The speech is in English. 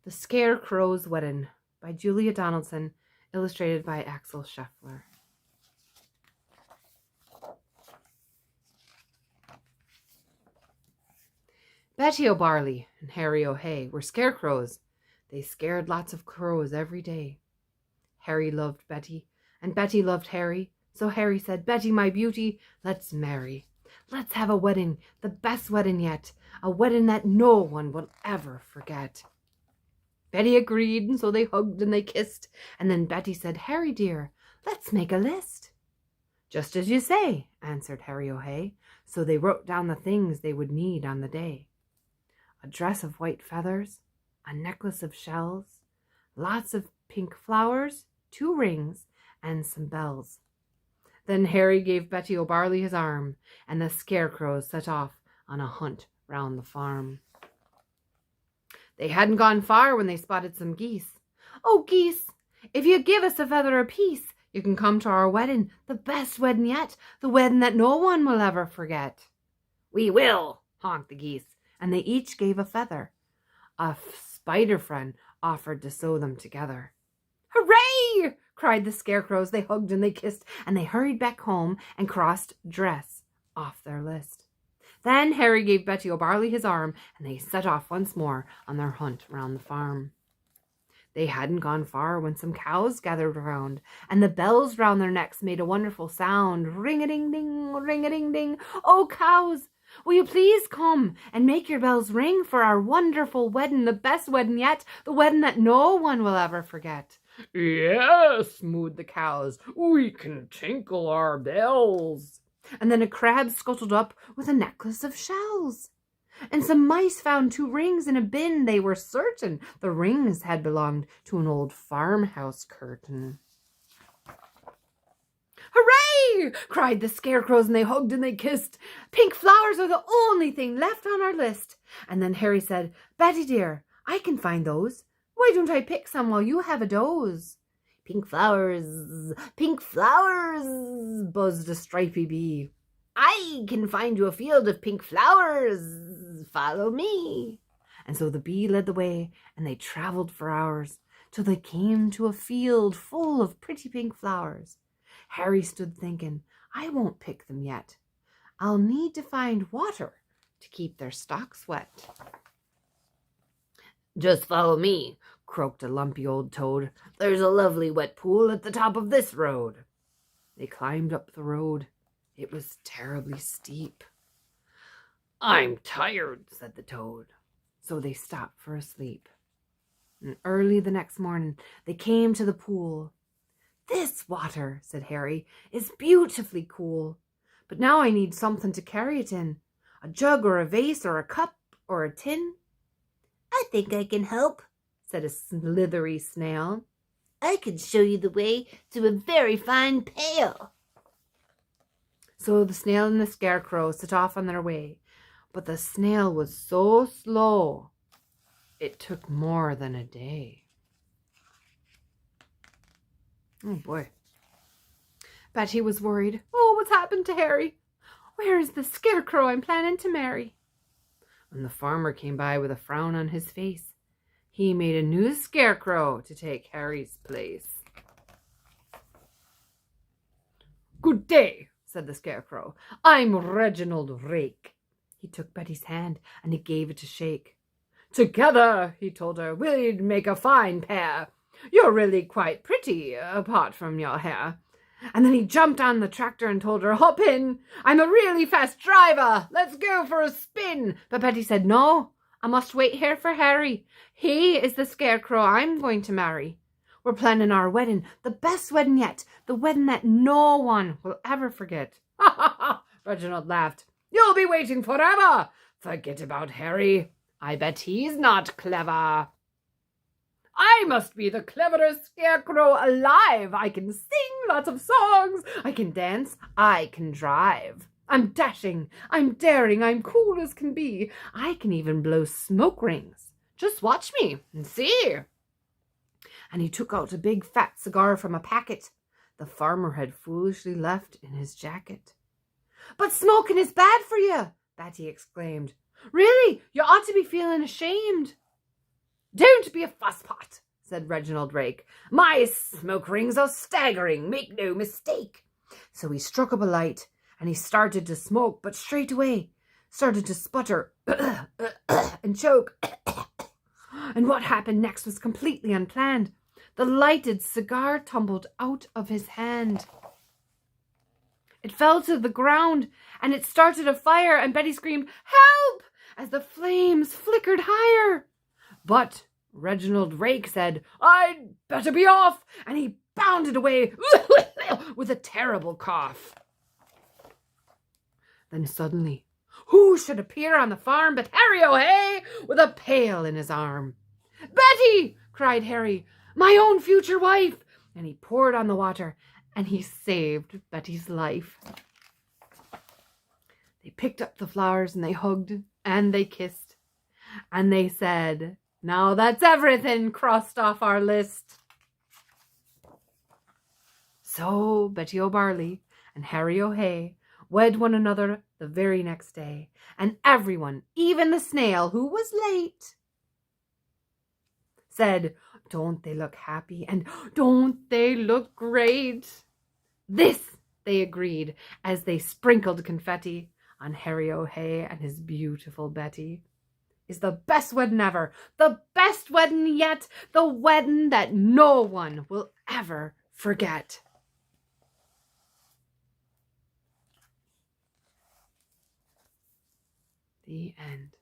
The Scarecrows' Wedding by Julia Donaldson, illustrated by Axel Scheffler. Betty O'Barley and Harry O'Hay were scarecrows. They scared lots of crows every day. Harry loved Betty, and Betty loved Harry. So Harry said, "Betty, my beauty, let's marry. Let's have a wedding, the best wedding yet, a wedding that no one will ever forget." Betty agreed, and so they hugged and they kissed. And then Betty said, "Harry, dear, let's make a list." "Just as you say," answered Harry O'Hay. So they wrote down the things they would need on the day. A dress of white feathers, a necklace of shells, lots of pink flowers, 2 rings, and some bells. Then Harry gave Betty O'Barley his arm, and the Scarecrows set off on a hunt round the farm. They hadn't gone far when they spotted some geese. "Oh, geese, if you give us a feather apiece, you can come to our wedding, the best wedding yet, the wedding that no one will ever forget." "We will," honked the geese, and they each gave a feather. A spider friend offered to sew them together. "Hooray!" cried the Scarecrows. They hugged and they kissed, and they hurried back home and crossed dress off their list. Then Harry gave Betty O'Barley his arm, and they set off once more on their hunt round the farm. They hadn't gone far when some cows gathered around, and the bells round their necks made a wonderful sound. Ring-a-ding-ding, ring-a-ding-ding. "Oh, cows, will you please come and make your bells ring for our wonderful wedding, the best wedding yet, the wedding that no one will ever forget?" "Yes," mooed the cows, "we can tinkle our bells." And then a crab scuttled up with a necklace of shells. And some mice found 2 rings in a bin. They were certain the rings had belonged to an old farmhouse curtain. "Hooray!" cried the Scarecrows, and they hugged and they kissed. "Pink flowers are the only thing left on our list." And then Harry said, "Betty dear, I can find those. Why don't I pick some while you have a doze?" Pink flowers, buzzed a stripy bee. "I can find you a field of pink flowers. Follow me." And so the bee led the way, and they traveled for hours till they came to a field full of pretty pink flowers. Harry stood thinking, "I won't pick them yet. I'll need to find water to keep their stalks wet." "Just follow me," croaked a lumpy old toad. "There's a lovely wet pool at the top of this road." They climbed up the road. It was terribly steep. "I'm tired," said the toad. So they stopped for a sleep. And early the next morning, they came to the pool. "This water," said Harry, "is beautifully cool. But now I need something to carry it in. A jug or a vase or a cup or a tin." "I think I can help," said a slithery snail. "I can show you the way to a very fine pail." So the snail and the Scarecrow set off on their way. But the snail was so slow, it took more than a day. Oh boy. Betty was worried. "Oh, what's happened to Harry? Where is the Scarecrow I'm planning to marry?" And the farmer came by with a frown on his face. He made a new Scarecrow to take Harry's place. "Good day," said the Scarecrow. "I'm Reginald Rake." He took Betty's hand and he gave it a shake. "Together," he told her, "we'd make a fine pair. You're really quite pretty, apart from your hair." And then he jumped on the tractor and told her, "Hop in. I'm a really fast driver. Let's go for a spin." But Betty said, "No, I must wait here for Harry. He is the Scarecrow I'm going to marry. We're planning our wedding, the best wedding yet, the wedding that no one will ever forget." "Ha ha ha!" Reginald laughed. "You'll be waiting forever. Forget about Harry. I bet he's not clever. I must be the cleverest Scarecrow alive. I can sing lots of songs. I can dance. I can drive. I'm dashing. I'm daring. I'm cool as can be. I can even blow smoke rings. Just watch me and see." And he took out a big fat cigar from a packet the farmer had foolishly left in his jacket. "But smoking is bad for you," Betty exclaimed. "Really, you ought to be feeling ashamed." Don't be a fusspot, said Reginald Rake. My smoke rings are staggering, make no mistake. So he struck up a light, and he started to smoke, but straight away started to sputter and choke. And what happened next was completely unplanned. The lighted cigar tumbled out of his hand. It fell to the ground, and it started a fire, and Betty screamed, "Help!" as the flames flickered higher. But Reginald Rake said, "I'd better be off," and he bounded away with a terrible cough. Then suddenly, who should appear on the farm but Harry O'Hay with a pail in his arm. "Betty!" cried Harry, "my own future wife!" And he poured on the water, and he saved Betty's life. They picked up the flowers, and they hugged, and they kissed, and they said, "Now that's everything crossed off our list." So Betty O'Barley and Harry O'Hay wed one another the very next day, and everyone, even the snail who was late, said, "Don't they look happy, and don't they look great?" This, they agreed, as they sprinkled confetti on Harry O'Hay and his beautiful Betty, is the best wedding ever, the best wedding yet, the wedding that no one will ever forget. The end.